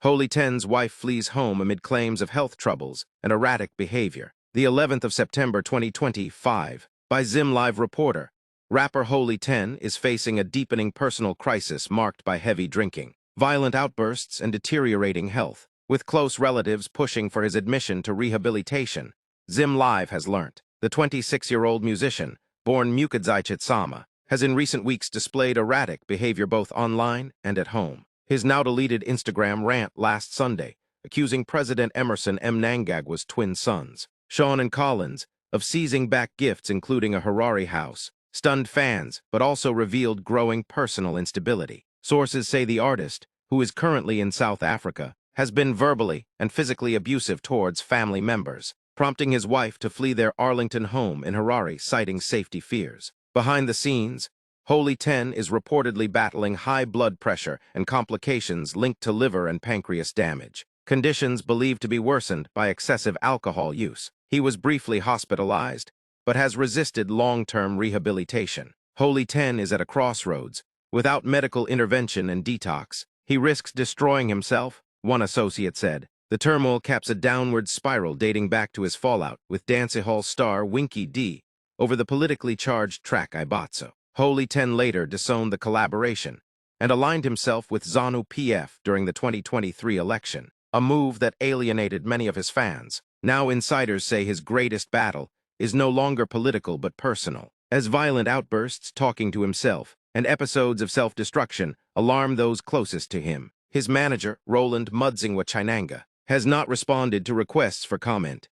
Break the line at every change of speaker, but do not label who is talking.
Holy Ten's wife flees home amid claims of health troubles and erratic behavior. The 11th of September 2025, by Zim Live reporter. Rapper Holy Ten is facing a deepening personal crisis marked by heavy drinking, violent outbursts, and deteriorating health, with close relatives pushing for his admission to rehabilitation. Zim Live has learnt. The 26-year-old musician, born mnangagwa, has in recent weeks displayed erratic behavior both online and at home. His now-deleted Instagram rant last Sunday, accusing President Emerson Mnangagwa's twin sons, Sean and Collins, of seizing back gifts including a Harare house, stunned fans, but also revealed growing personal instability. Sources say the artist, who is currently in South Africa, has been verbally and physically abusive towards family members, prompting his wife to flee their Arlington home in Harare, citing safety fears. Behind the scenes, Holy Ten is reportedly battling high blood pressure and complications linked to liver and pancreas damage, conditions believed to be worsened by excessive alcohol use. He was briefly hospitalized, but has resisted long-term rehabilitation. Holy Ten is at a crossroads. Without medical intervention and detox, he risks destroying himself, one associate said. The turmoil caps a downward spiral dating back to his fallout with dancehall star Winky D over the politically charged track Ibatso. Holy Ten later disowned the collaboration and aligned himself with ZANU-PF during the 2023 election, a move that alienated many of his fans. Now insiders say his greatest battle is no longer political but personal, as violent outbursts, talking to himself, and episodes of self-destruction alarm those closest to him. His manager, Roland Mudzingwa Chinanga, has not responded to requests for comment.